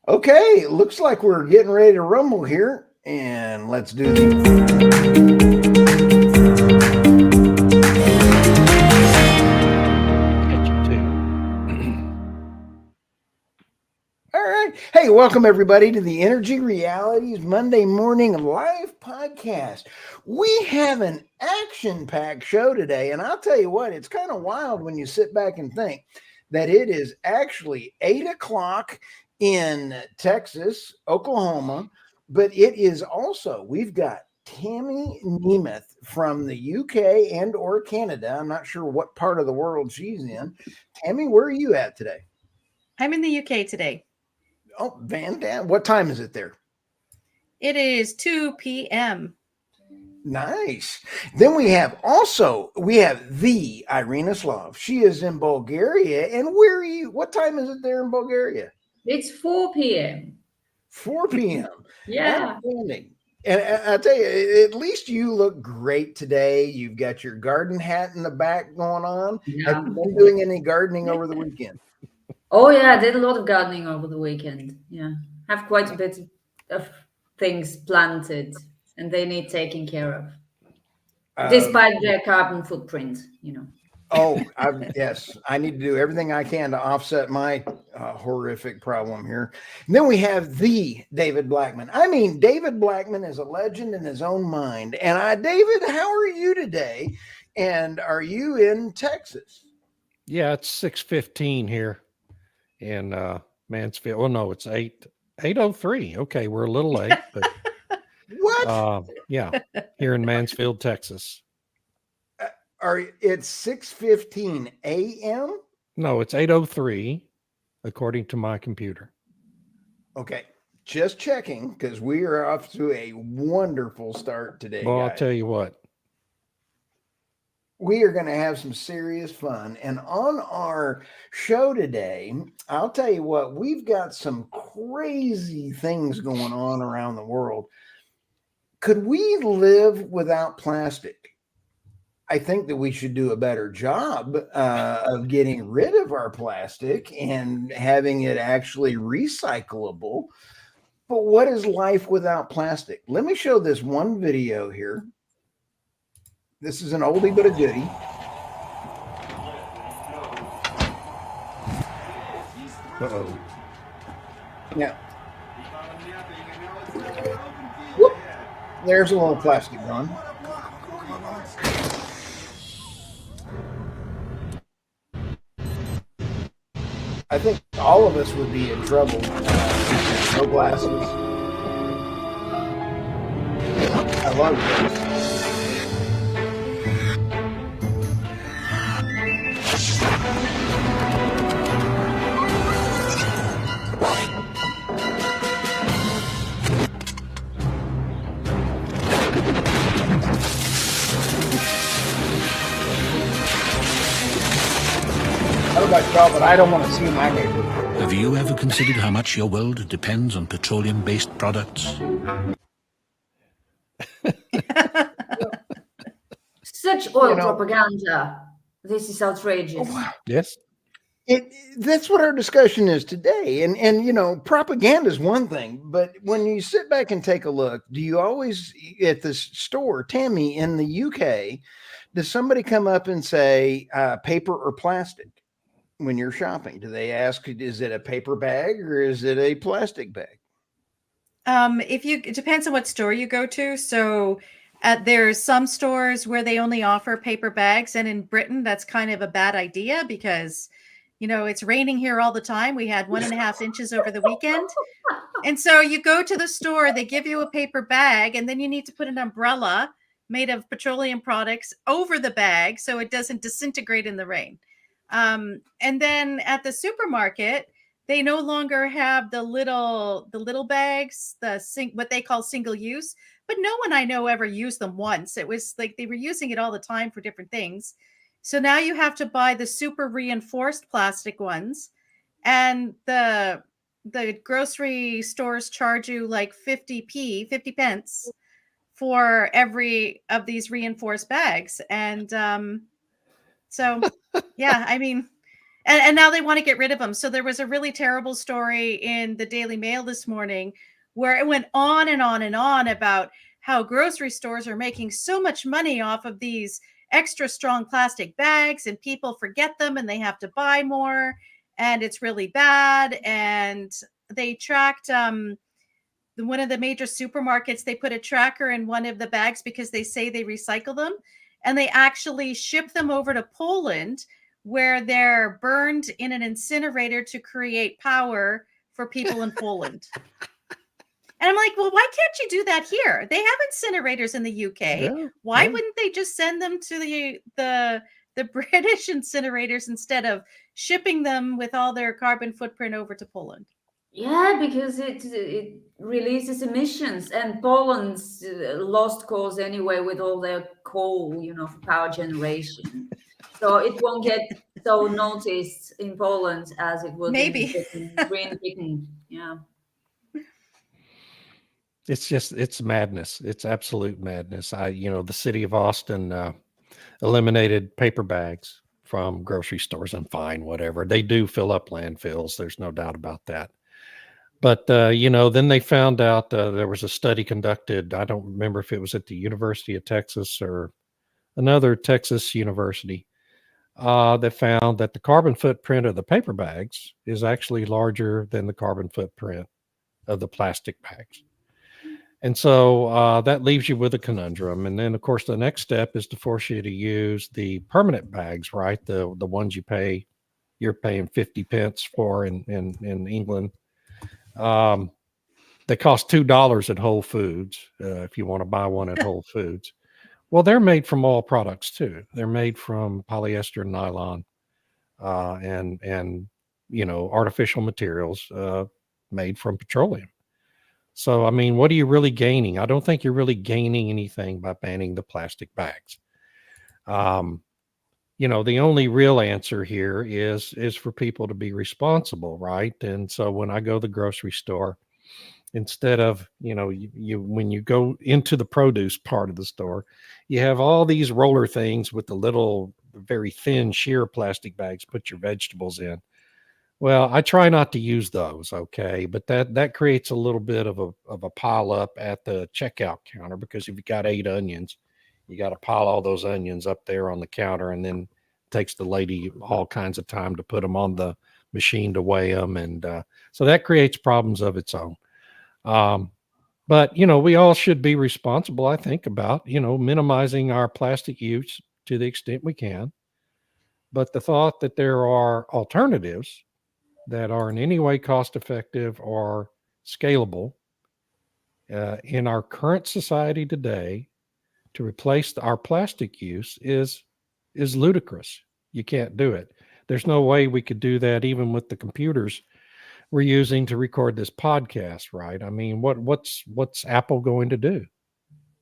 Okay, it looks like we're getting ready to rumble here, and let's do the. All right. Hey, welcome everybody to the Energy Realities Monday Morning Live Podcast. We have an action-packed show today, and I'll tell you what, it's kind of wild when you sit back and think that it is actually 8 o'clock in Texas, Oklahoma, but it is also, we've got Tammy Nemeth from the UK and or Canada. I'm not sure what part of the world she's in. Tammy, where are you at today? I'm in the UK today. Oh, Van Dam. What time is it there? It is 2 p.m. Nice. Then we have the Irina Slav. She is in Bulgaria. And where are you? What time is it there in Bulgaria? It's 4 p.m. 4 p.m. Yeah. Outstanding. And I tell you, at least you look great today. You've got your garden hat in the back going on. Yeah. Have you been doing any gardening over the weekend? Oh yeah, I did a lot of gardening over the weekend. Yeah, have quite a bit of things planted, and they need taking care of, despite their carbon footprint. Oh, yes, I need to do everything I can to offset my horrific problem here. And then we have the David Blackman. I mean, David Blackman is a legend in his own mind. And David, how are you today? And are you in Texas? Yeah, it's 6:15 here in Mansfield. Well, no, it's 8:03. Okay, we're a little late, but what? Yeah, here in Mansfield, Texas. It's 6:15 a.m.? No, it's 8:03 according to my computer. Okay, just checking because we are off to a wonderful start today. Well, guys. I'll tell you what. We are going to have some serious fun. And on our show today, I'll tell you what, we've got some crazy things going on around the world. Could we live without plastic? I think that we should do a better job of getting rid of our plastic and having it actually recyclable. But what is life without plastic? Let me show this one video here. This is an oldie but a goodie. Uh-oh. Yeah. Whoop. There's a little plastic gone. I think all of us would be in trouble. No glasses. I love this. But I don't want to see my neighbor. Have you ever considered how much your world depends on petroleum-based products? Such oil propaganda. This is outrageous. Oh, wow. Yes. That's what our discussion is today. And propaganda is one thing, but when you sit back and take a look, do you always at this store, Tammy, in the UK, does somebody come up and say paper or plastic? When you're shopping, do they ask, is it a paper bag or is it a plastic bag? It depends on what store you go to. So there's some stores where they only offer paper bags. And in Britain, that's kind of a bad idea because, it's raining here all the time. We had 1.5 inches over the weekend. And so you go to the store, they give you a paper bag, and then you need to put an umbrella made of petroleum products over the bag so it doesn't disintegrate in the rain. And then at the supermarket, they no longer have the little bags, what they call single use, but no one I know ever used them once. It was like they were using it all the time for different things. So now you have to buy the super reinforced plastic ones, and the grocery stores charge you like 50 pence for every of these reinforced bags. And so, yeah, I mean, and now they want to get rid of them. So there was a really terrible story in the Daily Mail this morning where it went on and on and on about how grocery stores are making so much money off of these extra strong plastic bags, and people forget them and they have to buy more, and it's really bad. And they tracked one of the major supermarkets, they put a tracker in one of the bags because they say they recycle them, and they actually ship them over to Poland where they're burned in an incinerator to create power for people in Poland. And I'm like, well, why can't you do that here? They have incinerators in the UK. Yeah, Why yeah. wouldn't they just send them to the British incinerators instead of shipping them with all their carbon footprint over to Poland? Yeah, because it releases emissions, and Poland's lost cause anyway with all their coal, for power generation. So it won't get so noticed in Poland as it would Maybe. in Green Britain. Yeah. It's madness. It's absolute madness. The city of Austin eliminated paper bags from grocery stores, and fine, whatever. They do fill up landfills. There's no doubt about that. But, then they found out there was a study conducted. I don't remember if it was at the University of Texas or another Texas university that found that the carbon footprint of the paper bags is actually larger than the carbon footprint of the plastic bags. And so that leaves you with a conundrum. And then, of course, the next step is to force you to use the permanent bags, right? The ones you're paying 50 pence for in England. They cost $2 at Whole Foods if you want to buy one at Whole Foods. Well, they're made from all products too. They're made from polyester, nylon, and artificial materials made from petroleum. So, I mean, what are you really gaining? I don't think you're really gaining anything by banning the plastic bags. The only real answer here is for people to be responsible, right? And so when I go to the grocery store, instead of, when you go into the produce part of the store, you have all these roller things with the little, very thin, sheer plastic bags, put your vegetables in. Well, I try not to use those, okay? But that creates a little bit of a pile up at the checkout counter, because if you got 8 onions, you got to pile all those onions up there on the counter, and then it takes the lady all kinds of time to put them on the machine to weigh them, and so that creates problems of its own. But we all should be responsible, I think, about minimizing our plastic use to the extent we can. But the thought that there are alternatives that are in any way cost effective or scalable in our current society today to replace our plastic use is ludicrous. You can't do it. There's no way we could do that even with the computers we're using to record this podcast, right? I mean, what's Apple going to do?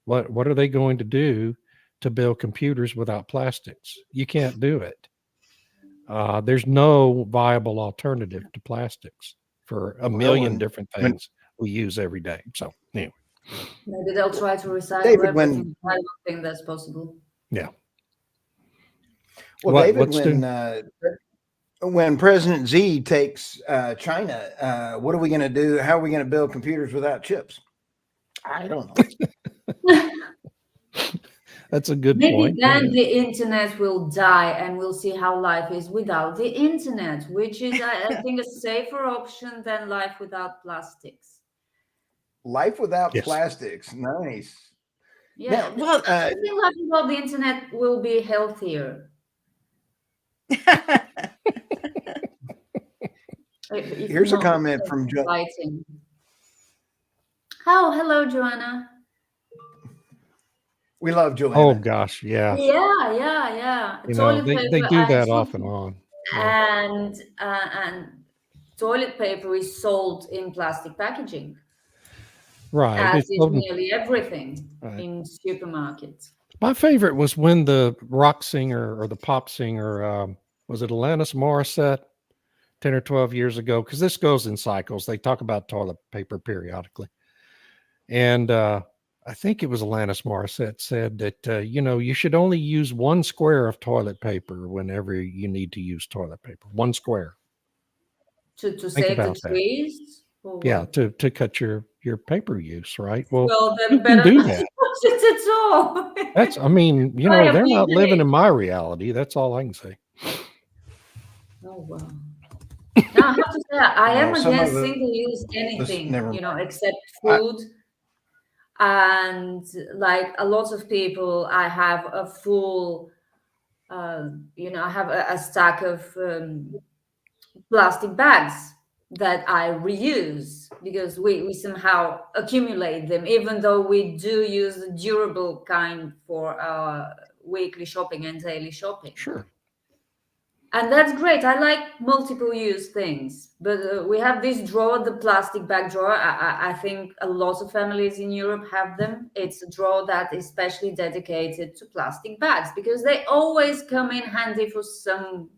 What are they going to do to build computers without plastics? You can't do it. There's no viable alternative to plastics for a million different things we use every day. So anyway, maybe they'll try to recycle David, everything. I don't think that's possible. Yeah. Well, David, when President Xi takes China, what are we going to do? How are we going to build computers without chips? I don't know. That's a good Maybe point. then the internet will die, and we'll see how life is without the internet, which is, I think, a safer option than life without plastics. Life without Yes. plastics. Nice. Yeah, Now, Well, I think life without the internet will be healthier. If Here's a not comment from Jo. exciting. Oh, hello, Joanna. We love Joanna. Oh gosh, yeah. Yeah. Toilet they paper do that and off and on. Yeah. and toilet paper is sold in plastic packaging, Right. as It's is sold in- nearly everything Right. in supermarkets. My favorite was when the rock singer or the pop singer, was it Alanis Morissette, 10 or 12 years ago? Because this goes in cycles. They talk about toilet paper periodically. And I think it was Alanis Morissette said that, you should only use 1 square of toilet paper whenever you need to use toilet paper. 1 square. To Think save the about that. trees? Or Yeah, what? to cut your paper use, right? Well, Well, you then can better do not that. use it at all. That's, I mean, Why are they're we not living doing- in my reality. That's all I can say. Oh, wow. Now, I have to say, I am Well, some against of it- single-use anything, never except I- food. And like a lot of people, I have a full, I have a stack of plastic bags that I reuse because we somehow accumulate them, even though we do use the durable kind for our weekly shopping and daily shopping. Sure. And that's great. I like multiple use things, but we have this drawer, the plastic bag drawer. I think a lot of families in Europe have them. It's a drawer that is specially dedicated to plastic bags because they always come in handy for some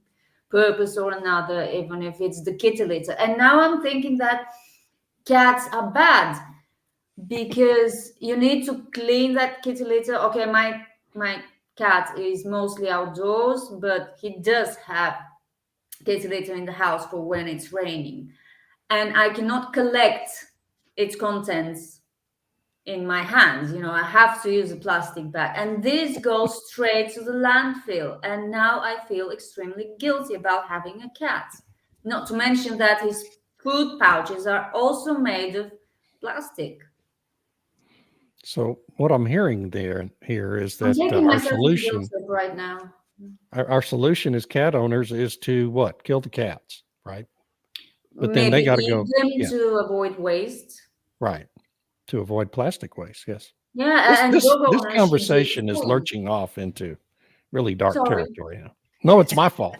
purpose or another, even if it's the kitty litter. And now I'm thinking that cats are bad because you need to clean that kitty litter. Okay, my cat is mostly outdoors, but he does have kitty litter in the house for when it's raining, and I cannot collect its contents in my hands. I have to use a plastic bag, and this goes straight to the landfill. And now I feel extremely guilty about having a cat, not to mention that his food pouches are also made of plastic. So what I'm hearing here is I'm that taking our myself solution, into guilt right now. our solution as cat owners is to what? Kill the cats, right? But then they Maybe got to eat go, them yeah. to avoid waste. right, to avoid plastic waste. Yes. Yeah, and This dog owners should do conversation is too. lurching off into really dark Sorry. territory now. No, it's my fault.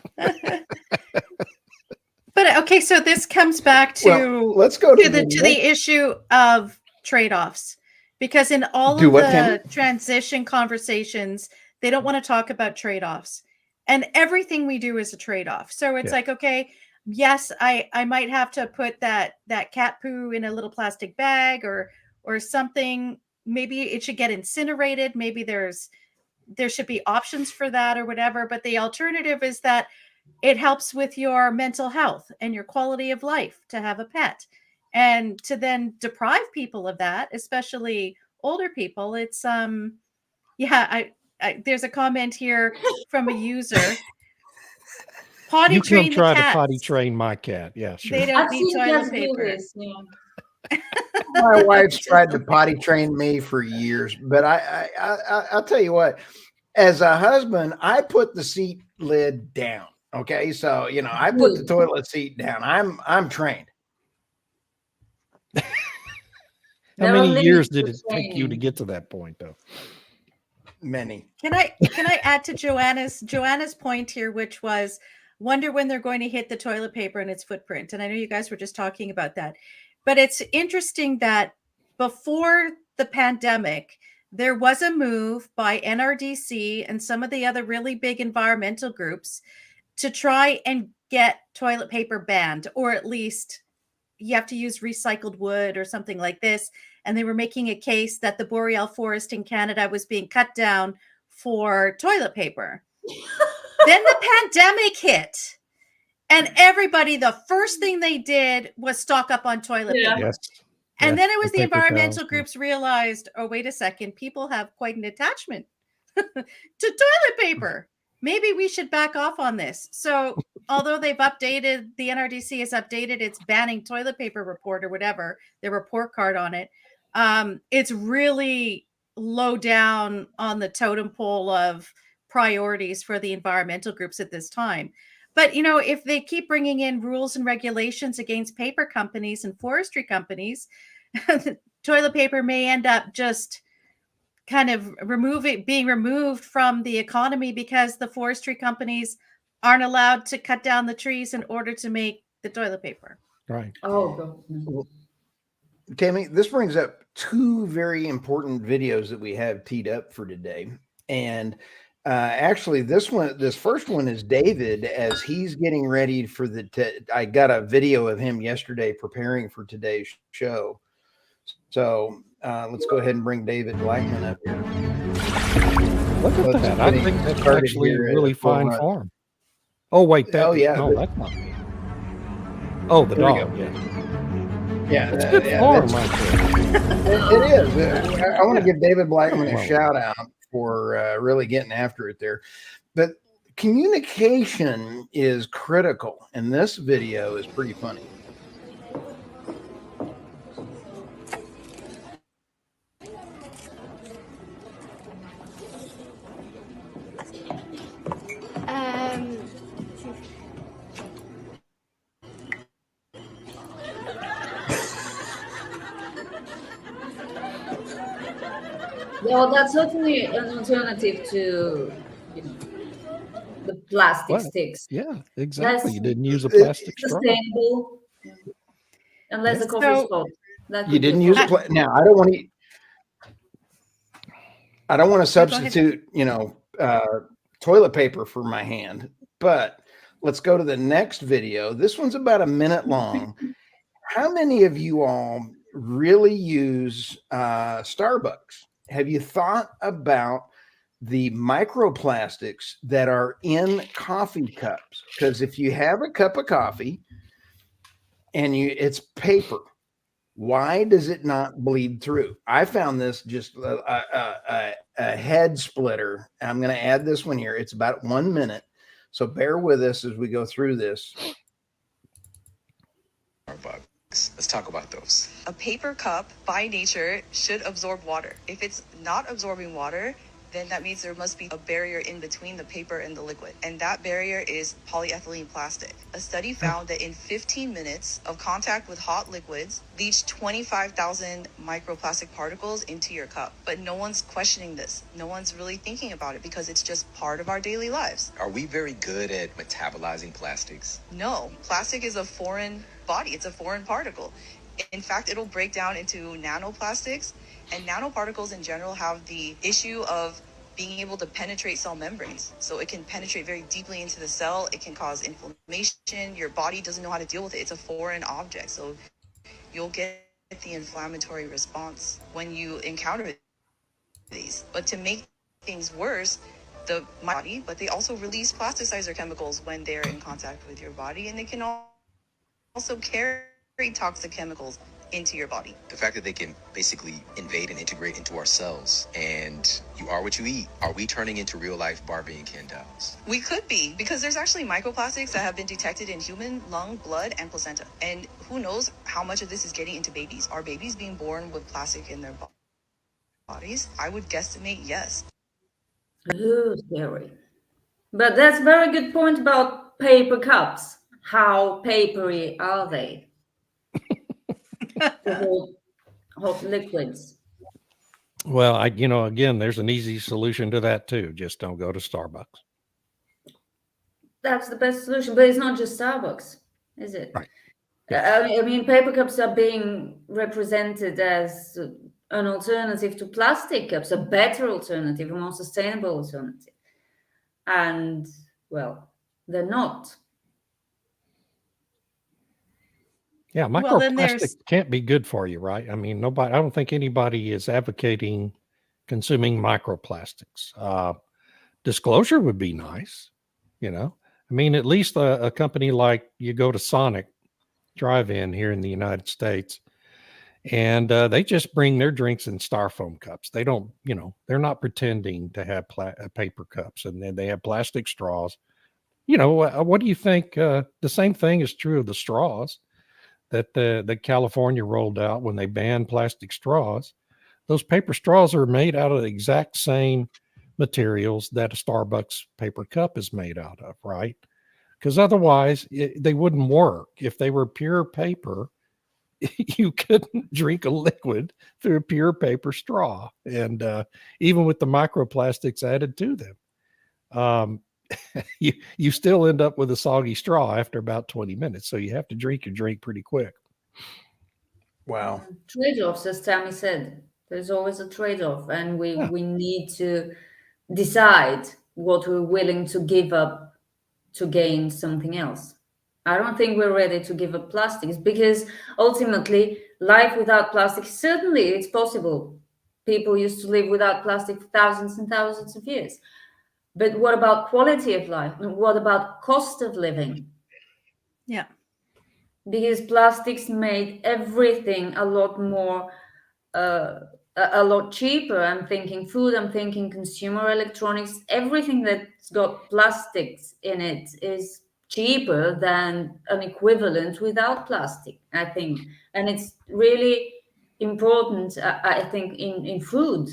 But okay, so this comes back to Well, let's go to, to the next- issue of trade-offs, because in all Do of what, the Tammy? transition conversations, they don't want to talk about trade-offs, and everything we do is a trade-off. So it's Yeah. like, okay, yes, I might have to put that cat poo in a little plastic bag or something. Maybe it should get incinerated. Maybe there should be options for that or whatever. But the alternative is that it helps with your mental health and your quality of life to have a pet. And to then deprive people of that, especially older people, it's I there's a comment here from a user. Potty You come train the try to cats. potty train my cat. Yeah, sure. They don't I've need seen toilet cats do paper. this. Yeah. My wife's tried to potty train me for years, but I'll tell you what. As a husband, I put the seat lid down. Okay, so I put the Good. toilet seat down. I'm trained. How There are many years limits did to it take you to training. get to that point, though? Many. Can I add to Joanna's point here, which was wonder when they're going to hit the toilet paper and its footprint. And I know you guys were just talking about that, but it's interesting that before the pandemic, there was a move by NRDC and some of the other really big environmental groups to try and get toilet paper banned, or at least you have to use recycled wood or something like this. And they were making a case that the boreal forest in Canada was being cut down for toilet paper. Then the pandemic hit, and everybody, the first thing they did was stock up on toilet Yeah. paper. Yes. And Yes, then it was the paper towels, environmental yeah. groups realized, oh, wait a second, people have quite an attachment to toilet paper. Maybe we should back off on this. So although the NRDC has updated its banning toilet paper report or whatever, their report card on it, it's really low down on the totem pole of priorities for the environmental groups at this time. But, if they keep bringing in rules and regulations against paper companies and forestry companies, toilet paper may end up just kind of being removed from the economy because the forestry companies aren't allowed to cut down the trees in order to make the toilet paper. Right. Oh God. No. Tammy, this brings up two very important videos that we have teed up for today. And actually, this first one is David as he's getting ready for I got a video of him yesterday preparing for today's show. So Let's go ahead and bring David Blackman up here. Look at Let's that. I get think him that's started actually here at really a full fine run. form. Oh, wait. Oh, yeah, No, but- that's not me. Oh, the Here we dog. go. Yeah. Yeah, It's good yeah, form that's- right there. it is. I want to give David Blackman a Well, shout out for really getting after it there. But communication is critical, and this video is pretty funny. Well, that's certainly an alternative to, you know, the plastic What? sticks. Yeah, exactly. Less You didn't use a plastic straw. sustainable, unless the coffee So- spot. That You could be didn't a use problem. now. I don't want to. I don't want to go ahead. substitute, toilet paper for my hand. But let's go to the next video. This one's about a minute long. How many of you all really use Starbucks? Have you thought about the microplastics that are in coffee cups? Because if you have a cup of coffee and it's paper, why does it not bleed through? I found this just a head splitter. I'm going to add this one here. It's about 1 minute. So bear with us as we go through this. Starbucks. Let's talk about those. A paper cup, by nature, should absorb water. If it's not absorbing water, then that means there must be a barrier in between the paper and the liquid. And that barrier is polyethylene plastic. A study found that in 15 minutes of contact with hot liquids leached 25,000 microplastic particles into your cup. But no one's questioning this. No one's really thinking about it because it's just part of our daily lives. Are we very good at metabolizing plastics? No, plastic is a foreign body. It's a foreign particle. In fact, it'll break down into nanoplastics, and nanoparticles in general have the issue of being able to penetrate cell membranes. So it can penetrate very deeply into the cell. It can cause inflammation. Your body doesn't know how to deal with it. It's a foreign object. So you'll get the inflammatory response when you encounter these. But to make things worse, the body, but they also release plasticizer chemicals when they're in contact with your body, and they can also carry toxic chemicals into your body. The fact that they can basically invade and integrate into our cells, and you are what you eat. Are we turning into real life Barbie and Ken dolls? We could be, because there's actually microplastics that have been detected in human lung, blood, and placenta. And who knows how much of this is getting into babies? Are babies being born with plastic in their bodies? I would guesstimate yes. Ooh, scary. But that's a very good point about paper cups. How papery are they? To hold hot liquids. Well, again, there's an easy solution to that too. Just don't go to Starbucks. That's the best solution, but it's not just Starbucks, is it? Right. I mean, paper cups are being represented as an alternative to plastic cups, a better alternative, a more sustainable alternative. And, well, they're not. Yeah, Well, then microplastic there's- can't be good for you, right? I mean, I don't think anybody is advocating consuming microplastics. Disclosure would be nice, I mean, at least a company like you go to Sonic Drive-In here in the United States, and they just bring their drinks in styrofoam cups. They don't, they're not pretending to have paper cups, and then they have plastic straws. What do you think? The same thing is true of the straws that California rolled out when they banned plastic straws. Those paper straws are made out of the exact same materials that a Starbucks paper cup is made out of, right? Because otherwise they wouldn't work. If they were pure paper, you couldn't drink a liquid through a pure paper straw. And even with the microplastics added to them, you still end up with a soggy straw after about 20 minutes. So you have to drink your drink pretty quick. Wow. Trade-offs, as Tammy said. There's always a trade-off, and we need to decide what we're willing to give up to gain something else. I don't think we're ready to give up plastics, because ultimately life without plastic, certainly it's possible. People used to live without plastic for thousands and thousands of years. But what about quality of life? What about cost of living? Yeah. Because plastics made everything a lot more a lot cheaper. I'm thinking food, I'm thinking consumer electronics. Everything that's got plastics in it is cheaper than an equivalent without plastic, I think. And it's really important, I think, in food.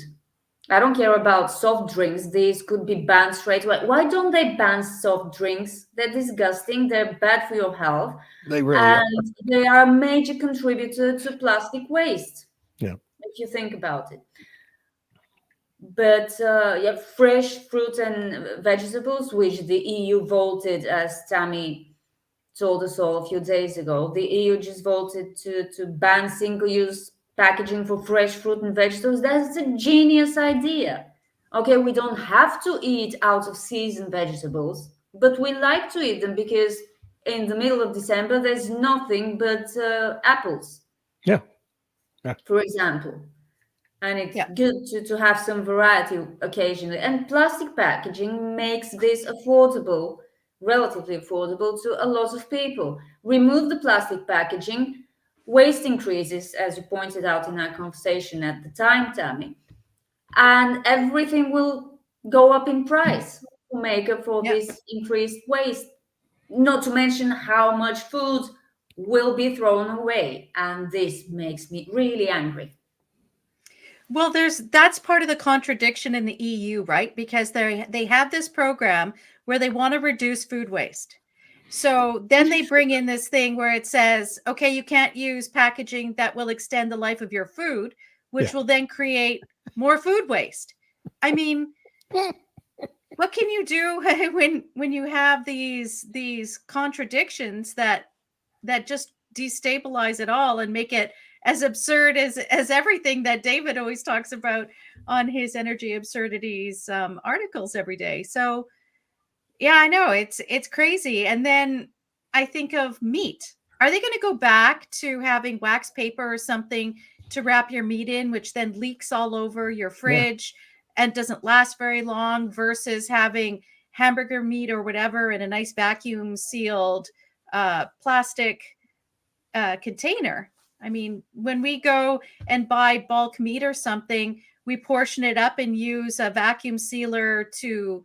I don't care about soft drinks. These could be banned straight away. Why don't they ban soft drinks? They're disgusting. They're bad for your health. They really are. And they are a major contributor to plastic waste, Yeah. if you think about it. But yeah, fresh fruit and vegetables, which the EU voted, as Tammy told us all a few days ago, the EU just voted to ban single-use packaging for fresh fruit and vegetables. That's a genius idea. Okay, we don't have to eat out of season vegetables, but we like to eat them because in the middle of December there's nothing but apples. Yeah. For example. And it's Yeah. good to have some variety occasionally. And plastic packaging makes this affordable, relatively affordable to a lot of people. Remove the plastic packaging, waste increases, as you pointed out in our conversation at the time, Tammy, and everything will go up in price to make up for Yeah. this increased waste. Not to mention how much food will be thrown away. And this makes me really angry. Well, that's part of the contradiction in the EU, right? Because they have this program where they want to reduce food waste. So then they bring in this thing where it says, okay, you can't use packaging that will extend the life of your food, which will then create more food waste. I mean, what can you do when you have these contradictions that just destabilize it all and make it as absurd as everything that David always talks about on his Energy Absurdities articles every day. So yeah, I know it's crazy. And then I think of meat. Are they going to go back to having wax paper or something to wrap your meat in, which then leaks all over your fridge and doesn't last very long, versus having hamburger meat or whatever in a nice vacuum sealed plastic container? I mean, when we go and buy bulk meat or something, we portion it up and use a vacuum sealer to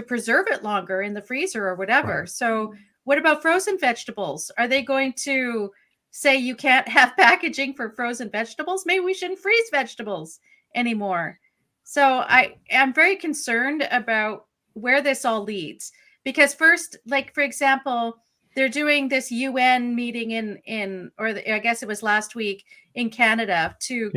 preserve it longer in the freezer or whatever. Right. So what about frozen vegetables? Are they going to say you can't have packaging for frozen vegetables? Maybe we shouldn't freeze vegetables anymore. So I'm very concerned about where this all leads, because first, like, for example, they're doing this UN meeting I guess it was last week in Canada to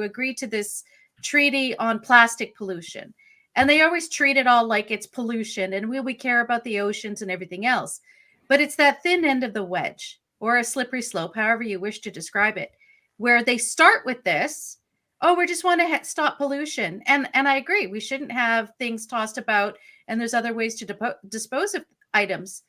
agree to this treaty on plastic pollution. And they always treat it all like it's pollution and we care about the oceans and everything else. But it's that thin end of the wedge, or a slippery slope, however you wish to describe it, where they start with this, oh, we just want to stop pollution. And I agree, we shouldn't have things tossed about, and there's other ways to dispose of items.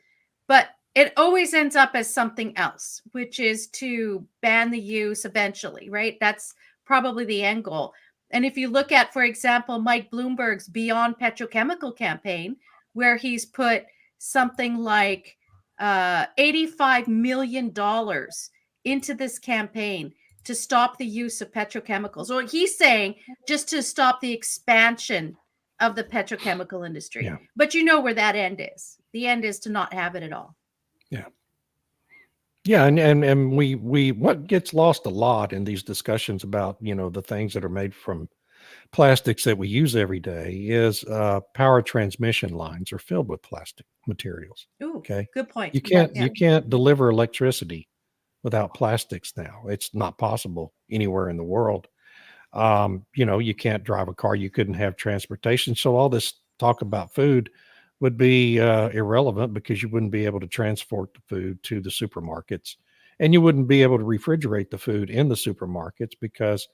But it always ends up as something else, which is to ban the use eventually, right? That's probably the end goal. And if you look at, for example, Mike Bloomberg's Beyond Petrochemical campaign, where he's put something like $85 million into this campaign to stop the use of petrochemicals. Or he's saying just to stop the expansion of the petrochemical industry. Yeah. But you know where that end is. The end is to not have it at all. Yeah, and we what gets lost a lot in these discussions about, you know, the things that are made from plastics that we use every day is power transmission lines are filled with plastic materials. Ooh, Okay, good point. you can't deliver electricity without plastics now. It's not possible anywhere in the world. You know, you can't drive a car. You couldn't have transportation. So all this talk about food would be irrelevant, because you wouldn't be able to transport the food to the supermarkets, and you wouldn't be able to refrigerate the food in the supermarkets because,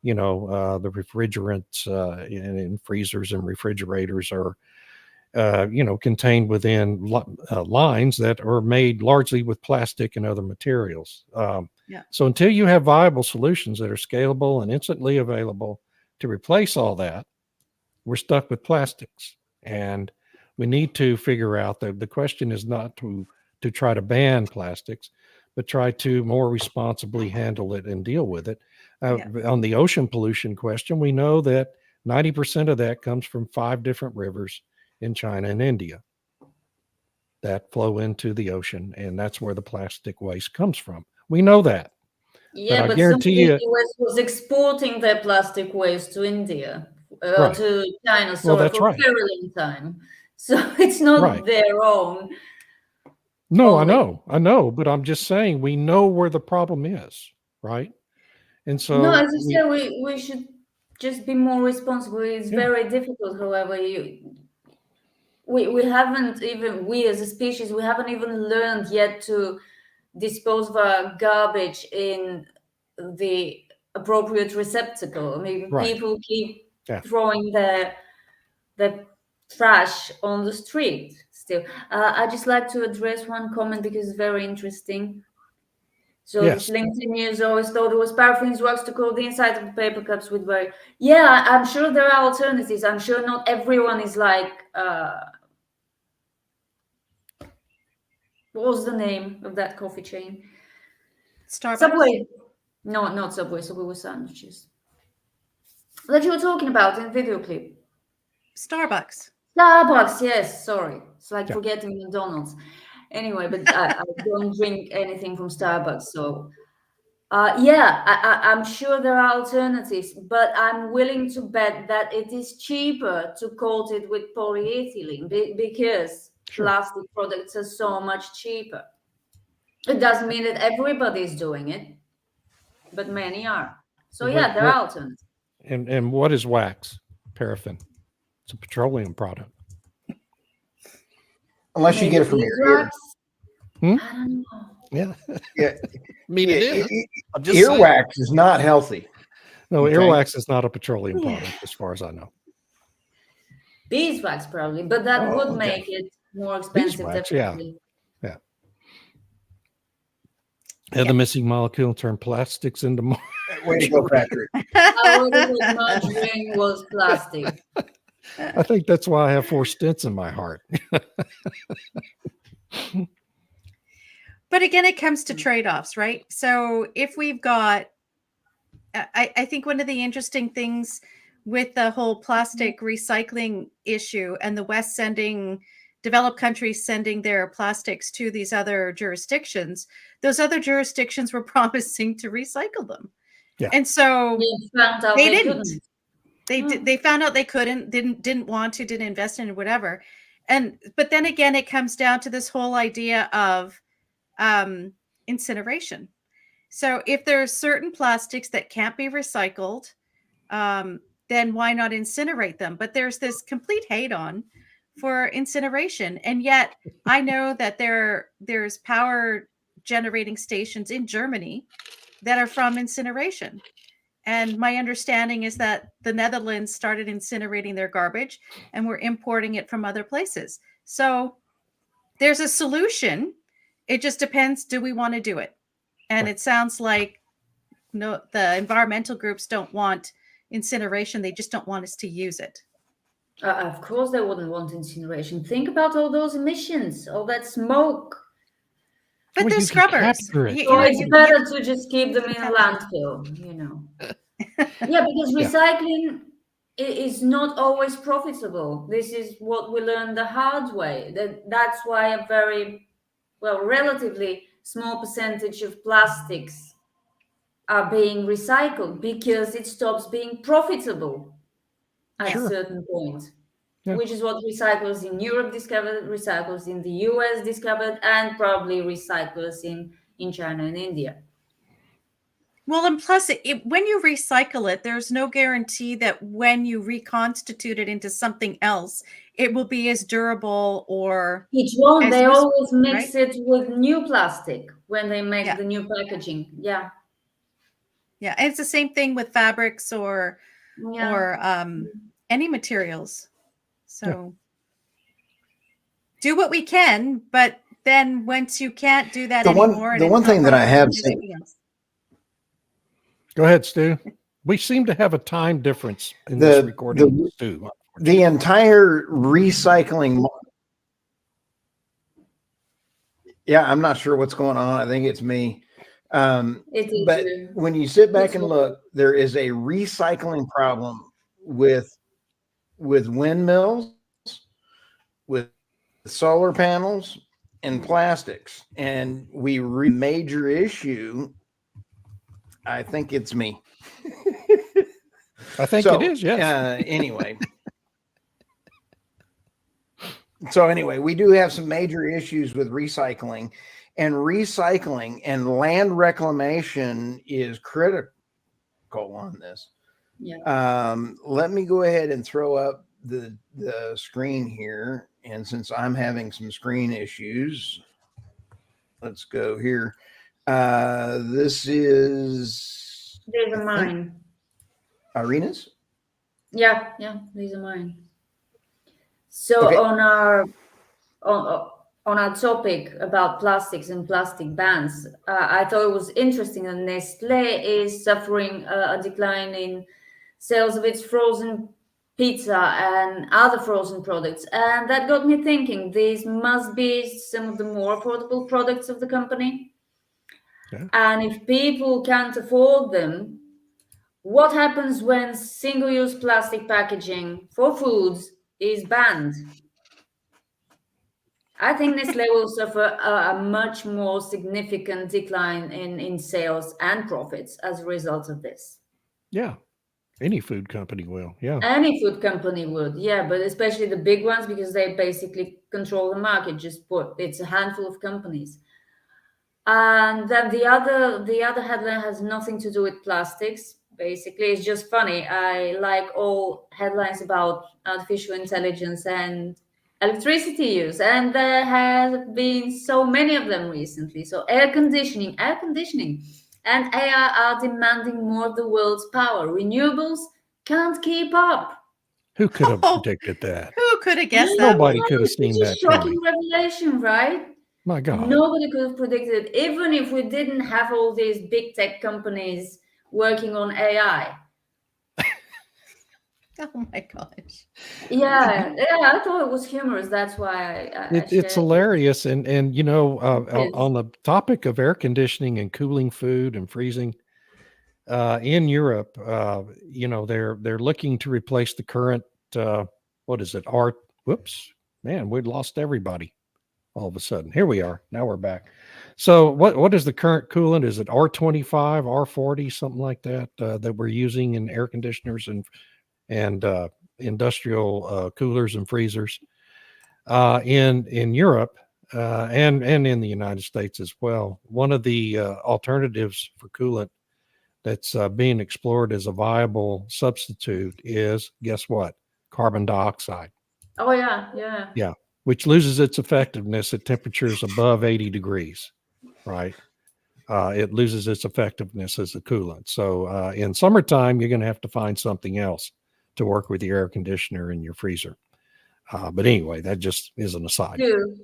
you know, the refrigerants in freezers and refrigerators are contained within lines that are made largely with plastic and other materials. So until you have viable solutions that are scalable and instantly available to replace all that, we're stuck with plastics. And we need to figure out that the question is not to try to ban plastics, but try to more responsibly handle it and deal with it. On the ocean pollution question, we know that 90% of that comes from 5 different rivers in China and India that flow into the ocean, and that's where the plastic waste comes from. We know that. Yeah, I but guarantee the you, US was exporting their plastic waste to India, Right. to China, Well, sorry, that's for a right. very long time. So it's not Right. their own. No, I only. know, but I'm just saying we know where the problem is, right? And so No, as you said, we should just be more responsible. It's Yeah. very difficult, however, we haven't even, we as a species, we haven't even learned yet to dispose of our garbage in the appropriate receptacle. I mean, Right. people keep Yeah. throwing their trash on the street still. I just like to address one comment because it's very interesting. So Yes. this LinkedIn news always thought it was paraffin wax to coat the inside of the paper cups with very. Yeah, I'm sure there are alternatives. I'm sure not everyone is like. What was the name of that coffee chain? Starbucks. Subway. No, not Subway. Subway was sandwiches. That you were talking about in video clip. Starbucks. Starbucks, yes. Sorry, it's like Yeah. forgetting McDonald's. Anyway, but I don't drink anything from Starbucks, so I'm sure there are alternatives, but I'm willing to bet that it is cheaper to coat it with polyethylene because Sure. plastic products are so much cheaper. It doesn't mean that everybody is doing it, but many are. So yeah, there are alternatives. And what is wax? Paraffin. It's a petroleum product. Unless you get it from your ear. Hmm? I don't know. Yeah. Yeah. I mean, it is. I'm just saying. Earwax is not healthy. No, Okay. earwax is not a petroleum product, as far as I know. Beeswax probably, but that Oh, would okay. make it more expensive. Beeswax, yeah. Definitely. And the missing molecule turned plastics into more. Way to go, Patrick. I would have thought margarine was plastic. I think that's why I have 4 stents in my heart. But again, it comes to trade-offs, right? So if we've got, I think one of the interesting things with the whole plastic recycling issue and the West developed countries sending their plastics to these other jurisdictions, those other jurisdictions were promising to recycle them. Yeah. And so They found out they they didn't. couldn't. They found out they couldn't, didn't want to, didn't invest in it, whatever. But then again, it comes down to this whole idea of incineration. So if there are certain plastics that can't be recycled, then why not incinerate them? But there's this complete hate on for incineration. And yet I know that there's power generating stations in Germany that are from incineration. And my understanding is that the Netherlands started incinerating their garbage and we're importing it from other places. So there's a solution. It just depends, do we want to do it? And it sounds like no, the environmental groups don't want incineration. They just don't want us to use it. Of course, they wouldn't want incineration. Think about all those emissions, all that smoke. But Well, they're you can scrubbers. capture it. So it's better to just keep them in a capture landfill, you know. Yeah, because recycling is not always profitable. This is what we learned the hard way. That's why a very, relatively small percentage of plastics are being recycled, because it stops being profitable at a certain point. Yeah. Which is what recyclers in Europe discovered, recyclers in the US discovered, and probably recyclers in China and India. Well, and plus, when you recycle it, there's no guarantee that when you reconstitute it into something else, it will be as durable or. It won't. They useful, always mix right? it with new plastic when they make the new packaging. Yeah. Yeah, and it's the same thing with fabrics or any materials. So do what we can, but then once you can't do that The one- anymore, the and one it's not thing that I profitable, have do seen- something else. Go ahead, Stu. We seem to have a time difference in this recording, Stu. The entire recycling. Yeah, I'm not sure what's going on. I think it's me. It is But you. when you sit back It's and what- look, there is a recycling problem with windmills, with solar panels, and plastics. And major issue. I think it's me. I think So, it is, yes. Anyway. So anyway, we do have some major issues with recycling, and land reclamation is critical on this. Yeah. Let me go ahead and throw up the screen here. And since I'm having some screen issues, let's go here. This is These are mine. Irina's. Yeah, these are mine. So Okay. on our topic about plastics and plastic bans, I thought it was interesting that Nestlé is suffering a decline in sales of its frozen pizza and other frozen products, and that got me thinking. These must be some of the more affordable products of the company. Yeah. And if people can't afford them, what happens when single-use plastic packaging for foods is banned? I think Nestlé will suffer a much more significant decline in sales and profits as a result of this. Yeah. Any food company will. Yeah. Any food company would, yeah, but especially the big ones because they basically control the market. It's a handful of companies. And then the other headline has nothing to do with plastics. Basically, it's just funny. I like all headlines about artificial intelligence and electricity use, and there have been so many of them recently. So air conditioning, and AI are demanding more of the world's power. Renewables can't keep up. Who could have Oh. predicted that? Who could have guessed that? Nobody could have seen It's a that shocking coming. revelation, right? My God. Nobody could have predicted it, even if we didn't have all these big tech companies working on AI. Oh my gosh. Yeah, I thought it was humorous. That's why I It's shared hilarious. And you know, It is. on the topic of air conditioning and cooling food and freezing, in Europe, you know, they're looking to replace the current what is it? Whoops, man, we'd lost everybody all of a sudden. Here we are. Now we're back. So what is the current coolant? Is it R25, R40, something like that, that we're using in air conditioners and industrial coolers and freezers in Europe and in the United States as well. One of the alternatives for coolant that's being explored as a viable substitute is, guess what? Carbon dioxide. Oh yeah. Which loses its effectiveness at temperatures above 80 degrees, right? It loses its effectiveness as a coolant. So in summertime, you're going to have to find something else to work with your air conditioner and your freezer. But anyway, that just is an aside. Good.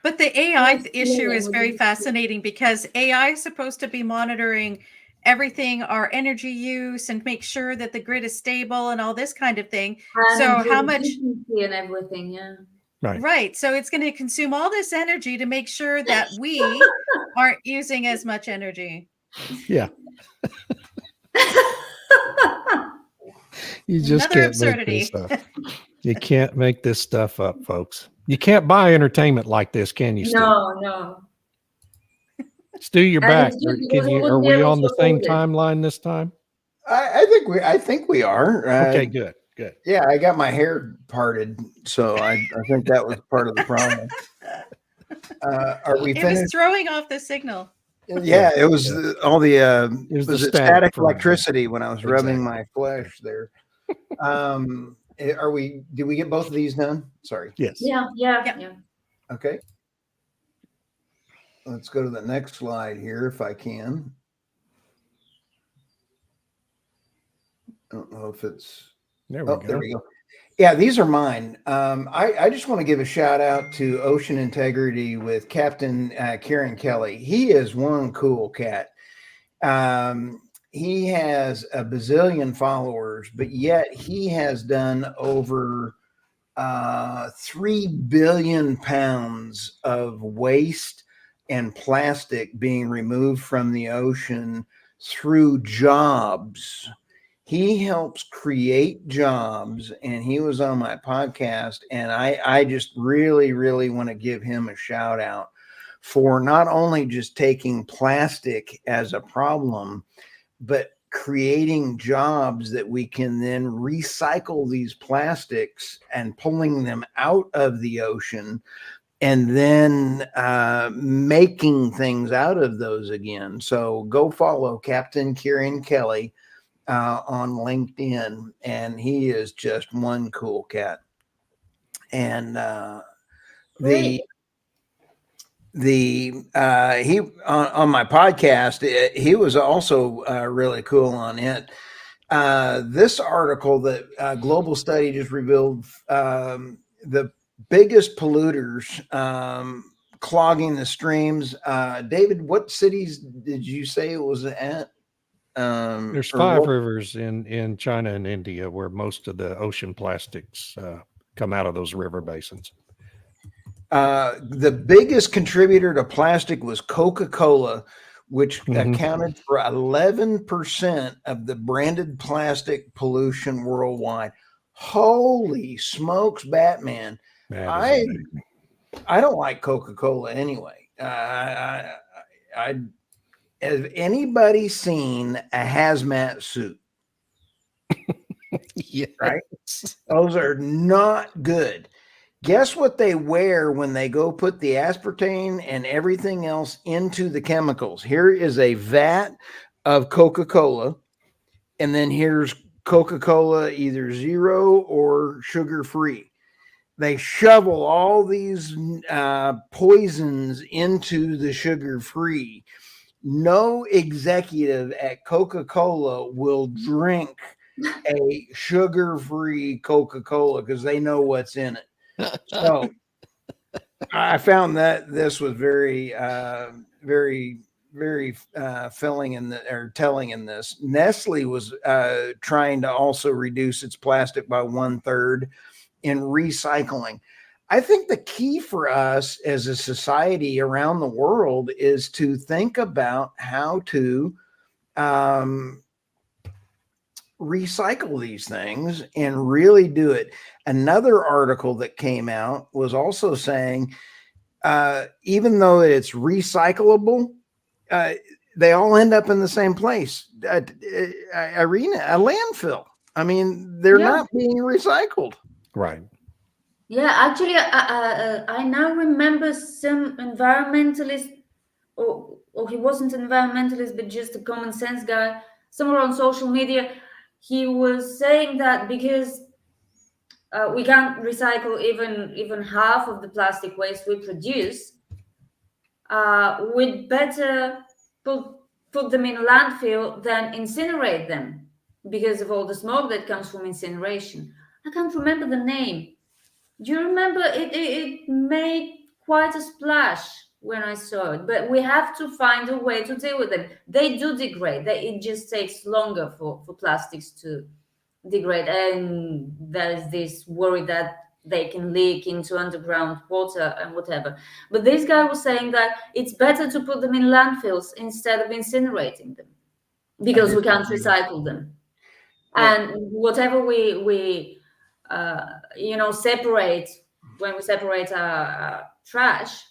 But the AI Yes, issue yeah, is what very did you- fascinating because AI is supposed to be monitoring everything, our energy use, and make sure that the grid is stable and all this kind of thing. And So improve how much- efficiency and everything, yeah. Right. So it's going to consume all this energy to make sure that we aren't using as much energy. Yeah. You just Another can't make absurdity. this stuff. You can't make this stuff up, folks. You can't buy entertainment like this, can you, Stu? No. Stu, you're And back. it's good because we Are wouldn't be we able on to the same afford it. timeline this time? I think we are. Okay, good. Yeah, I got my hair parted, so I think that was part of the problem. Are we It was finished? throwing off the signal. Yeah, it was all the It was the was it static static from- electricity when I was rubbing Exactly. my flesh there. Did we get both of these done? Sorry. Yes. Yeah. Okay. Let's go to the next slide here if I can. I don't know if it's There we go. There we go. Yeah, these are mine. I just want to give a shout out to Ocean Integrity with Captain Kieran Kelly. He is one cool cat. He has a bazillion followers, but yet he has done over 3 billion pounds of waste and plastic being removed from the ocean through jobs. He helps create jobs, and he was on my podcast, and I just really, really want to give him a shout out for not only just taking plastic as a problem, but creating jobs that we can then recycle these plastics and pulling them out of the ocean and then making things out of those again. So go follow Captain Kieran Kelly on LinkedIn, and he is just one cool cat. And he on my podcast, he was also really cool on it. This article that Global Study just revealed, the biggest polluters clogging the streams. David, what cities did you say it was at? There's 5 rivers in China and India where most of the ocean plastics come out of those river basins. The biggest contributor to plastic was Coca-Cola, which accounted for 11% of the branded plastic pollution worldwide. Holy smokes, Batman. I don't like Coca-Cola anyway. Has anybody seen a hazmat suit? Yeah, right. Those are not good. Guess what they wear when they go put the aspartame and everything else into the chemicals? Here is a vat of Coca-Cola, and then here's Coca-Cola either zero or sugar-free. They shovel all these poisons into the sugar-free. No executive at Coca-Cola will drink a sugar-free Coca-Cola because they know what's in it. So I found that this was very, very, very telling in this. Nestle was trying to also reduce its plastic by 1/3 in recycling. I think the key for us as a society around the world is to think about how to recycle these things and really do it. Another article that came out was also saying, even though it's recyclable, they all end up in the same place. Irina, a landfill. I mean, they're not being recycled. Right. Yeah, actually, I now remember some environmentalist, or he wasn't an environmentalist, but just a common sense guy, somewhere on social media. He was saying that because we can't recycle even half of the plastic waste we produce, we'd better put them in a landfill than incinerate them because of all the smoke that comes from incineration. I can't remember the name. Do you remember? It made quite a splash when I saw it, but we have to find a way to deal with them. They do degrade. It just takes longer for plastics to degrade, and there's this worry that they can leak into underground water and whatever. But this guy was saying that it's better to put them in landfills instead of incinerating them because we can't recycle them. And whatever we separate, when we separate our trash,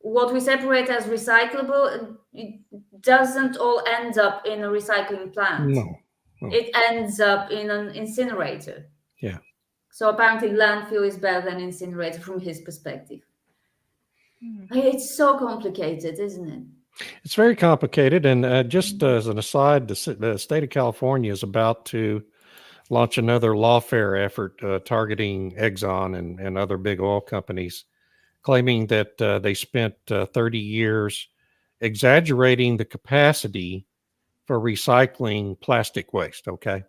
what we separate as recyclable, it doesn't all end up in a recycling plant. No. It ends up in an incinerator. Yeah. So apparently landfill is better than incinerator from his perspective. It's so complicated, isn't it? It's very complicated. And just as an aside, the state of California is about to launch another lawfare effort targeting Exxon and other big oil companies, claiming that they spent 30 years exaggerating the capacity for recycling plastic waste. Okay.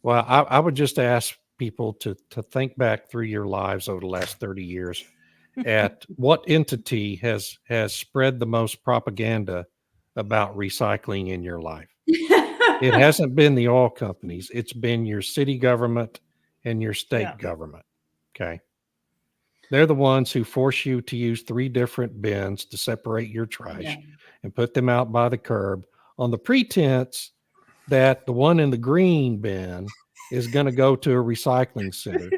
Well, I would just ask people to think back through your lives over the last 30 years at what entity has spread the most propaganda about recycling in your life. It hasn't been the oil companies. It's been your city government and your state government. Okay. They're the ones who force you to use 3 different bins to separate your trash and put them out by the curb on the pretense that the one in the green bin is going to go to a recycling center.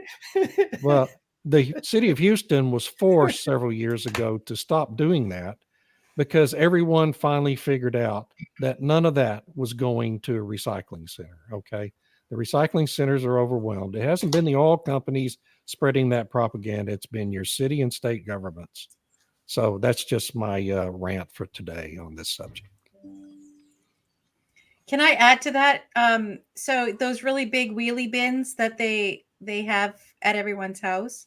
Well, the city of Houston was forced several years ago to stop doing that because everyone finally figured out that none of that was going to a recycling center. Okay. The recycling centers are overwhelmed. It hasn't been the oil companies spreading that propaganda. It's been your city and state governments. So that's just my rant for today on this subject. Can I add to that? So those really big wheelie bins that they have at everyone's house,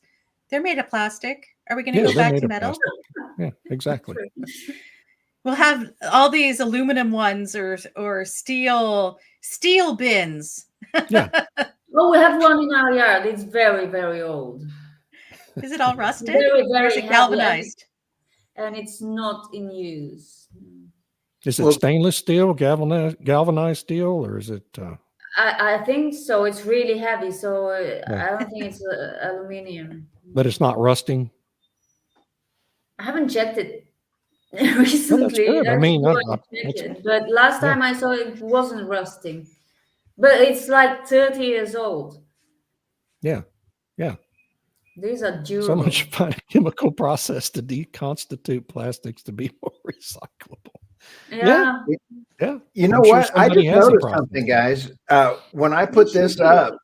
they're made of plastic. Are we going to go back to metal? Yeah, exactly. We'll have all these aluminum ones or steel bins. Yeah. Well, we have one in our yard. It's very, very old. Is it all rusted? Very, or very is it galvanized? And it's not in use. Is it stainless steel, galvanized steel, or is it? I think so. It's really heavy, so I don't think it's aluminium. But it's not rusting. I haven't checked it recently. Well, I mean, but last time I saw it wasn't rusting. But it's like 30 years old. Yeah, yeah. These are durable. So much fun chemical process to deconstitute plastics to be more recyclable. Yeah. You know what? I just noticed something, guys. When I put this up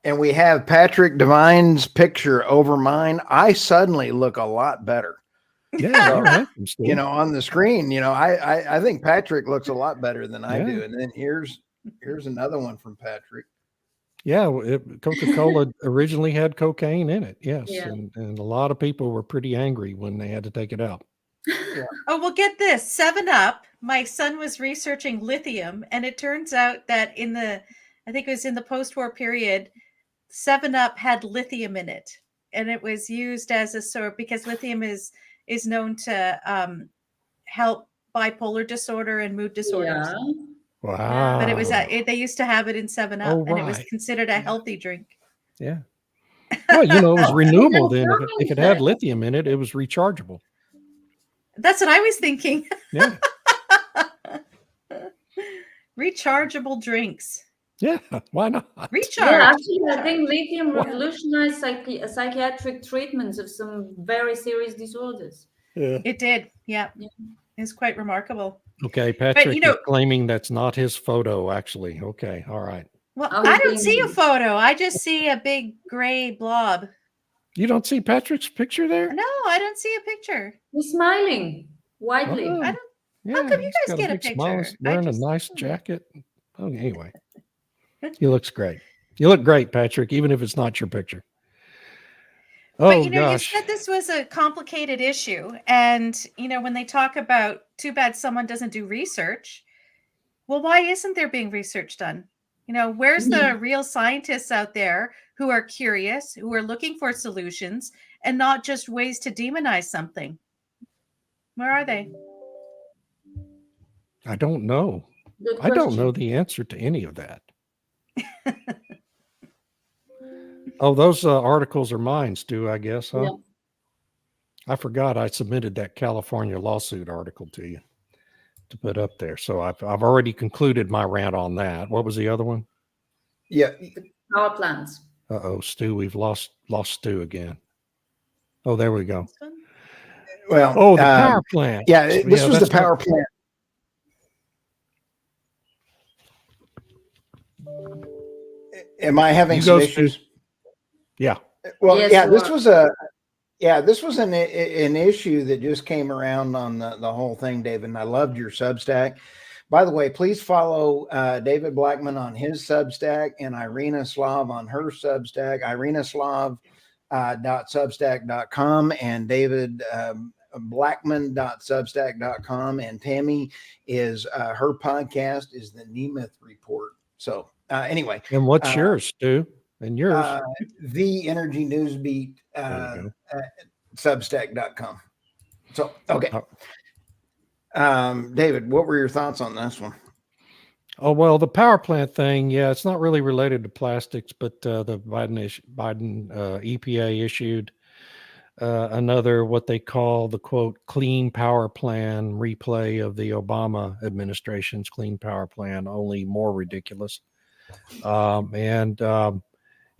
and we have Patrick Devine's picture over mine, I suddenly look a lot better. Yeah, you know, on the screen, you know, I think Patrick looks a lot better than I do. And then here's another one from Patrick. Yeah, Coca-Cola originally had cocaine in it. Yes, and a lot of people were pretty angry when they had to take it out. Oh, well, get this. 7-Up. My son was researching lithium, and it turns out that I think it was in the post-war period, 7-Up had lithium in it, and it was used as a sort because lithium is known to help bipolar disorder and mood disorders. Yeah. Wow! But it was they used to have it in 7-Up, and it was considered a healthy drink. Yeah. Well, you know, it was renewable then. If it had lithium in it, it was rechargeable. That's what I was thinking. Yeah. Rechargeable drinks. Yeah, why not? Recharge. Yeah, actually, I think lithium revolutionized psychiatric treatments of some very serious disorders. Yeah. It did. Yeah. It's quite remarkable. Okay, Patrick is claiming that's not his photo, actually. Okay, all right. Well, I don't see a photo. I just see a big gray blob. You don't see Patrick's picture there? No, I don't see a picture. He's smiling widely. Oh, I don't. How come you guys get a picture? Smile, wearing a nice jacket. Oh, anyway, he looks great. You look great, Patrick, even if it's not your picture. But you know, you said this was a complicated issue, and you know, when they talk about too bad someone doesn't do research. Well, why isn't there being research done? You know, where's the real scientists out there who are curious, who are looking for solutions, and not just ways to demonize something? Where are they? I don't know. I don't know the answer to any of that. Oh, those articles are mine, Stu, I guess, huh? Yeah. I forgot I submitted that California lawsuit article to you to put up there. So I've already concluded my rant on that. What was the other one? Yeah. Power plants. Uh-oh, Stu, we've lost Stu again. Oh, there we go. Well, the power plant. Yeah, this was the power plant. Am I having some issues? Yeah. Well, yes, this was an issue that just came around on the whole thing, David. And I loved your Substack. By the way, please follow David Blackman on his Substack and Irina Slav on her Substack. irinaslav.substack.com and David blackman.substack.com. And Tammy is her podcast is the Nemeth Report. So anyway. And what's yours, Stu? And yours? The Energy Newsbeat, There you Substack.com. So, okay. Oh. David, what were your thoughts on this one? Oh, well, the power plant thing, yeah, it's not really related to plastics, but the Biden EPA issued another what they call the quote clean power plan replay of the Obama administration's clean power plan, only more ridiculous.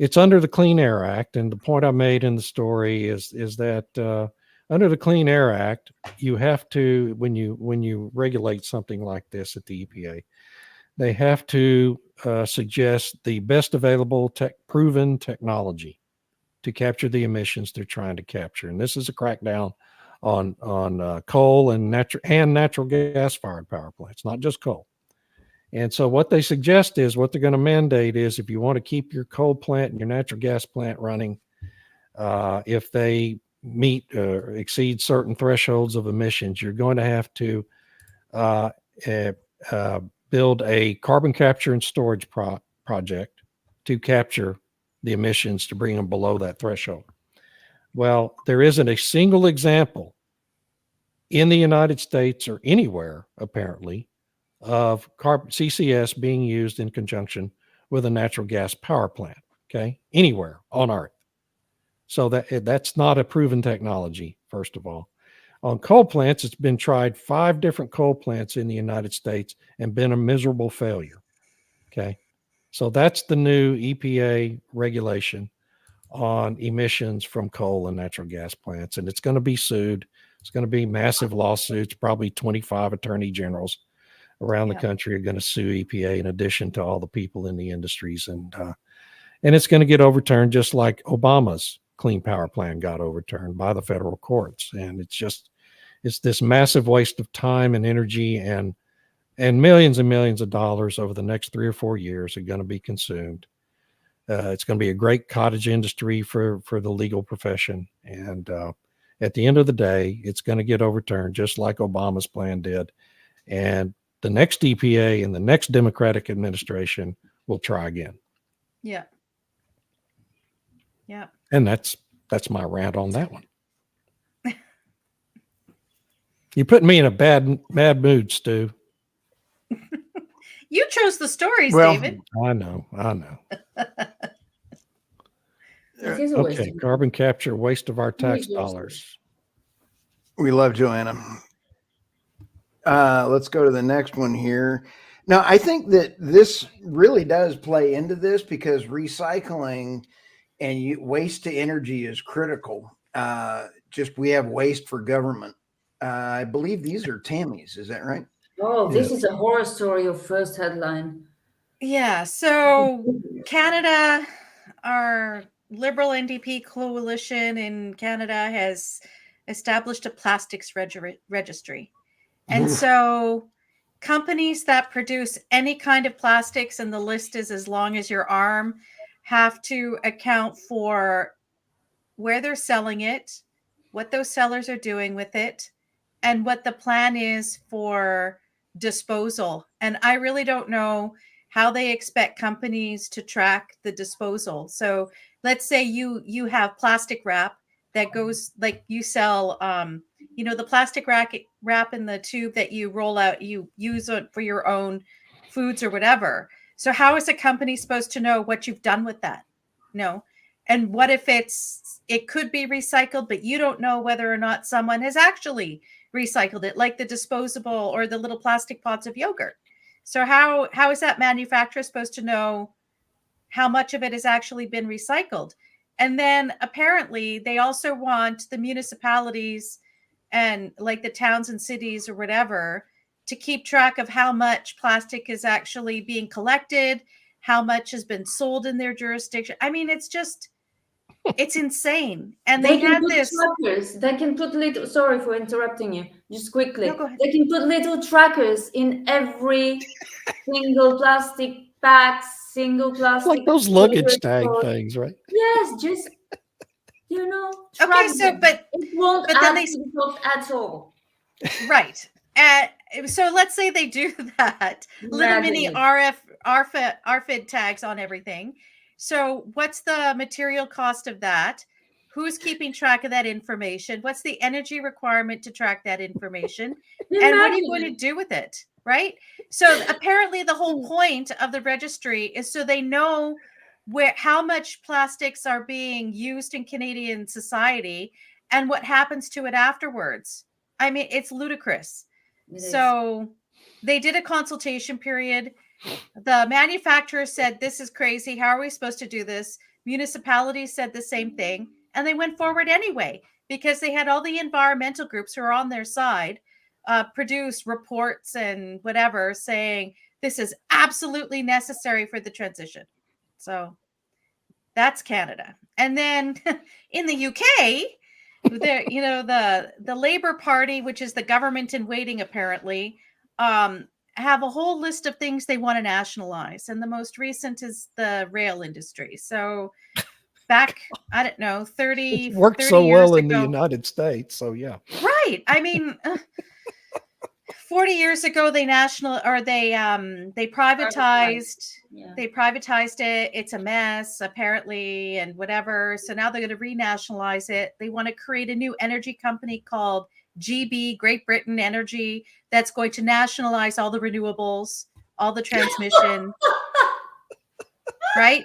It's under the Clean Air Act, and the point I made in the story is that under the Clean Air Act, you have to when you regulate something like this at the EPA, they have to suggest the best available proven technology to capture the emissions they're trying to capture. And this is a crackdown on coal and natural gas fired power plants, not just coal. And so what they suggest is what they're going to mandate is if you want to keep your coal plant and your natural gas plant running, if they meet or exceed certain thresholds of emissions, you're going to have to build a carbon capture and storage project to capture the emissions to bring them below that threshold. Well, there isn't a single example in the United States or anywhere, apparently, of CCS being used in conjunction with a natural gas power plant, okay, anywhere on Earth. So that's not a proven technology, first of all. On coal plants, it's been tried 5 different coal plants in the United States and been a miserable failure, okay? So that's the new EPA regulation on emissions from coal and natural gas plants, and it's going to be sued. It's going to be massive lawsuits. Probably 25 attorney generals around the country are going to sue EPA in addition to all the people in the industries, and it's going to get overturned just like Obama's clean power plan got overturned by the federal courts. And it's this massive waste of time and energy and millions and millions of dollars over the next 3 or 4 years are going to be consumed. It's going to be a great cottage industry for the legal profession. And at the end of the day, it's going to get overturned just like Obama's plan did. And the next EPA and the next Democratic administration will try again. Yeah. Yeah. And that's my rant on that one. You put me in a bad mood, Stu. You chose the stories, Well, David. I know. It is a waste Okay, of- carbon capture, waste of our tax dollars. We love Joanna. Let's go to the next one here. Now, I think that this really does play into this because recycling and waste to energy is critical. We have waste for government. I believe these are Tammy's. Is that right? Oh, this is a horror story of first headline. Yeah. So Canada, our Liberal NDP coalition in Canada has established a plastics registry. And so companies that produce any kind of plastics, and the list is as long as your arm, have to account for where they're selling it, what those sellers are doing with it, and what the plan is for disposal. And I really don't know how they expect companies to track the disposal. So let's say you have plastic wrap that goes, like you sell, the plastic wrap in the tube that you roll out, you use it for your own foods or whatever. So how is a company supposed to know what you've done with that? No. And what if it could be recycled, but you don't know whether or not someone has actually recycled it, like the disposable or the little plastic pots of yogurt. So how is that manufacturer supposed to know how much of it has actually been recycled? And then apparently they also want the municipalities and like the towns and cities or whatever to keep track of how much plastic is actually being collected, how much has been sold in their jurisdiction. I mean, it's insane. And they had this. Trackers. They can put little. Sorry for interrupting you. Just quickly. No, go ahead. They can put little trackers in every single plastic bag, single plastic. Like those luggage tag things, right? Yes, just Okay, so but it won't but add then to the cost at all. Right. So let's say they do that. Little mini RFID tags on everything. So what's the material cost of that? Who's keeping track of that information? What's the energy requirement to track that information? And what are you going to do with it? Right. So apparently the whole point of the registry is so they know how much plastics are being used in Canadian society and what happens to it afterwards. I mean, it's ludicrous. So they did a consultation period. The manufacturer said, this is crazy. How are we supposed to do this? Municipalities said the same thing. And they went forward anyway, because they had all the environmental groups who are on their side produce reports and whatever saying this is absolutely necessary for the transition. So that's Canada. And then in the UK, there, you know, the Labour Party, which is the government in waiting, apparently, have a whole list of things they want to nationalize. And the most recent is the rail industry. So back, I don't know, 30, It worked 30 so years well in ago. the United States. So yeah. Right. I mean, 40 years ago, they privatized. Yeah. They privatized it. It's a mess, apparently, and whatever. So now they're going to renationalize it. They want to create a new energy company called GB, Great Britain Energy, that's going to nationalize all the renewables, all the transmission. Right?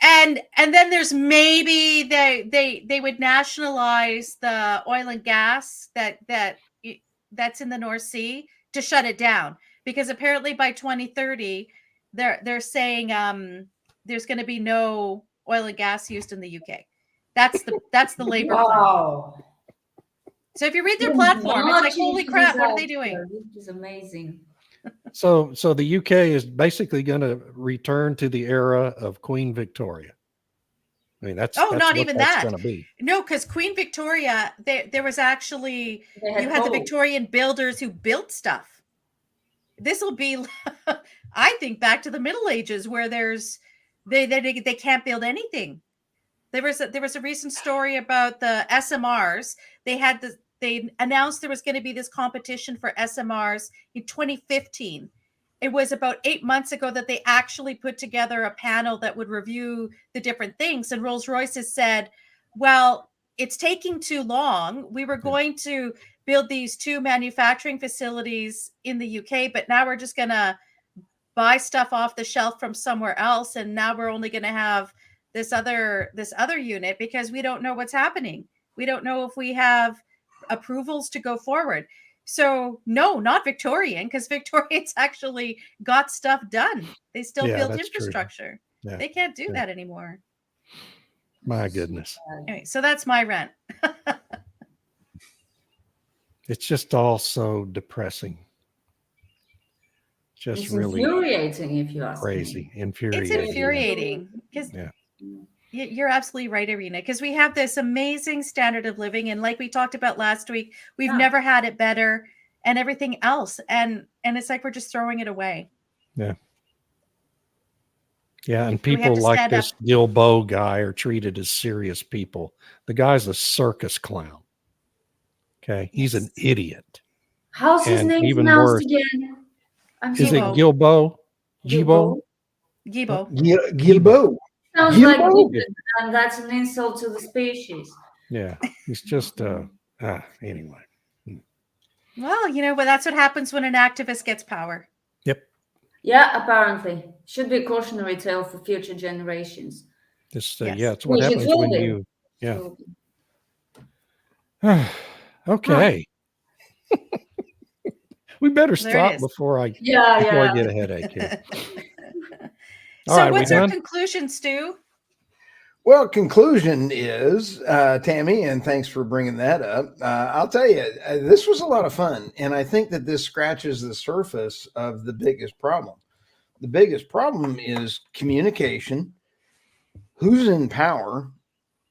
And then there's maybe they would nationalize the oil and gas that's in the North Sea to shut it down, because apparently by 2030 they're saying there's going to be no oil and gas used in the UK. That's the Labour plan. So if you read their platform, it's like, holy crap, what are they doing? This is amazing. So the UK is basically going to return to the era of Queen Victoria. I mean, that's not what even that's that. going to be. No, because Queen Victoria, there was actually, you had the Victorian builders who built stuff. This will be, I think, back to the Middle Ages, where they can't build anything. There was a recent story about the SMRs. They announced there was going to be this competition for SMRs in 2015. It was about 8 months ago that they actually put together a panel that would review the different things. And Rolls-Royce has said, well, it's taking too long. We were going to build these 2 manufacturing facilities in the UK, but now we're just going to buy stuff off the shelf from somewhere else. And now we're only going to have this other unit because we don't know what's happening. We don't know if we have approvals to go forward. So no, not Victorian, because Victorians actually got stuff done. They still build infrastructure. Yeah. They can't do that anymore. My goodness. Anyway, so that's my rant. It's just all so depressing. Just it's really infuriating, if you ask crazy. me. Infuriating. It's infuriating because you're absolutely right, Irina, because we have this amazing standard of living. And like we talked about last week, we've never had it better and everything else. And it's like we're just throwing it away. Yeah. Yeah. And people like this Guilbeault guy are treated as serious people. The guy's a circus clown. Okay. He's an idiot. How's his name pronounced again? Is it Guilbeault? Guilbeault. Guilbeault. Sounds like Gibbon, and that's an insult to the species. Yeah, he's just anyway. Well, but that's what happens when an activist gets power. Yep. Yeah, apparently. Should be a cautionary tale for future generations. Just yeah, it's what happens when you okay. We better stop before I get a headache here. So what's our conclusion, Stu? Well, conclusion is, Tammy, and thanks for bringing that up. I'll tell you, this was a lot of fun. And I think that this scratches the surface of the biggest problem. The biggest problem is communication, who's in power.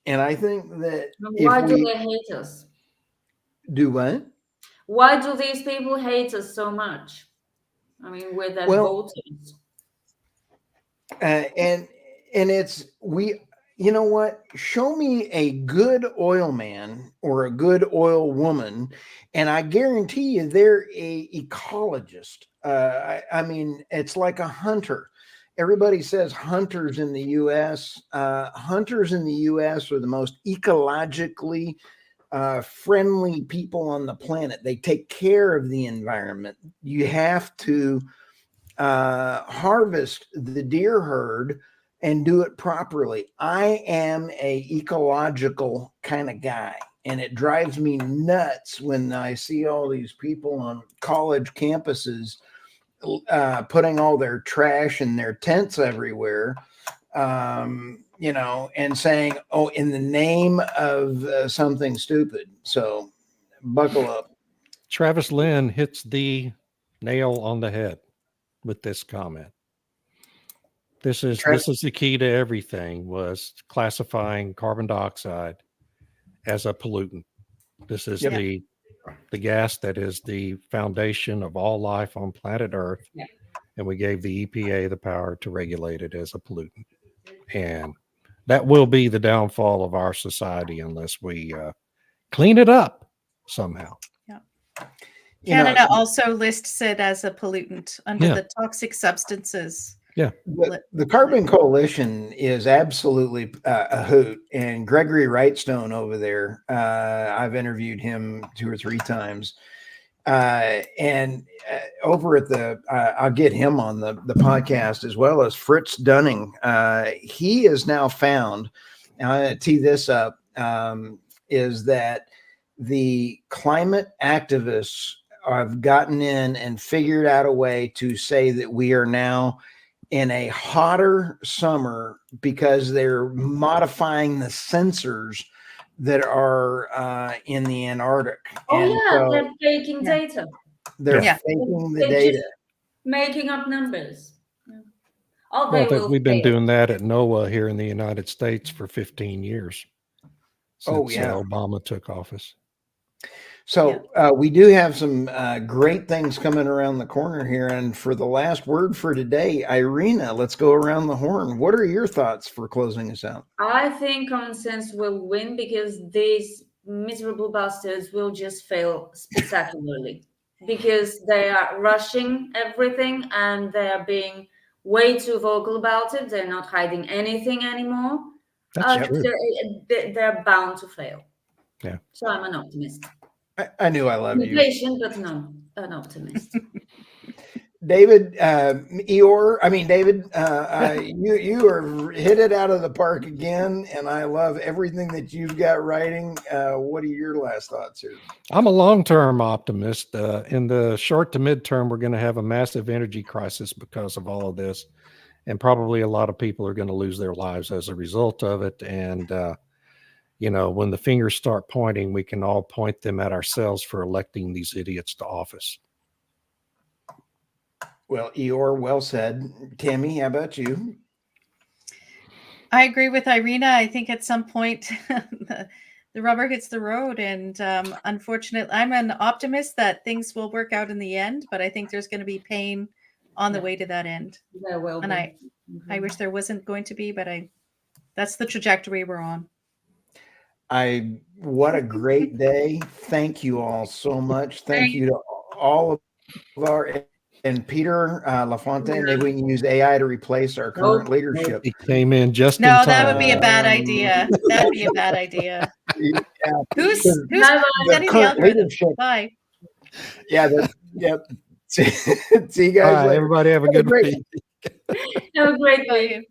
And I think that why do they hate us? Do what? Why do these people hate us so much? I mean, we're their voters. And it's you know what? Show me a good oil man or a good oil woman, and I guarantee you they're a ecologist. I mean, it's like a hunter. everybody says hunters in the U.S. Hunters in the U.S. are the most ecologically friendly people on the planet. They take care of the environment. You have to harvest the deer herd and do it properly. I am a ecological kind of guy, and it drives me nuts when I see all these people on college campuses putting all their trash in their tents everywhere, you know, and saying, oh, in the name of something stupid. So buckle up. Travis Lynn hits the nail on the head with this comment. This is the key to everything, was classifying carbon dioxide as a pollutant. This is the gas that is the foundation of all life on planet Earth. Yeah. And we gave the EPA the power to regulate it as a pollutant. And that will be the downfall of our society unless we clean it up somehow. Canada also lists it as a pollutant under the toxic substances. Yeah. The Carbon Coalition is absolutely a hoot. And Gregory Wrightstone over there, I've interviewed him 2 or 3 times. And over at I'll get him on the podcast, as well as Fritz Dunning. He is now found, and I'm going to tee this up, is that the climate activists have gotten in and figured out a way to say that we are now in a hotter summer because they're modifying the sensors that are in the Antarctic. Oh, and yeah, so they're faking data. they're faking the data. Just making up numbers. Yeah. Oh, Well, we've been doing that at NOAA here in the United States for 15 years since Obama took office. So we do have some great things coming around the corner here. And for the last word for today, Irina, let's go around the horn. What are your thoughts for closing us out? I think common sense will win because these miserable bastards will just fail spectacularly because they are rushing everything and they are being way too vocal about it. They're not hiding anything anymore. That's true. They're bound to fail. Yeah. So I'm an optimist. I knew I loved you. Patient, but no, an optimist. David, David, you are hit it out of the park again, and I love everything that you've got writing. What are your last thoughts here? I'm a long-term optimist. In the short to midterm, we're going to have a massive energy crisis because of all of this, and probably a lot of people are going to lose their lives as a result of it. And when the fingers start pointing, we can all point them at ourselves for electing these idiots to office. Well, Eeyore, well said. Tammy, how about you? I agree with Irina. I think at some point the rubber hits the road. And unfortunately, I'm an optimist that things will work out in the end, but I think there's going to be pain on the way to that end. There will and be. I wish there wasn't going to be, but that's the trajectory we're on. What a great day. Thank you all so much. Thank you to all of our, and Peter LaFontaine, maybe we can use AI to replace our current leadership. He came in just in No, time. that would be a bad idea. That would be a bad idea. Yeah. Who's The setting the current algorithm? leadership. Bye. Yeah. See you guys Bye, later. everybody have a good great week. Have a great day.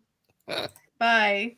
Bye. Bye.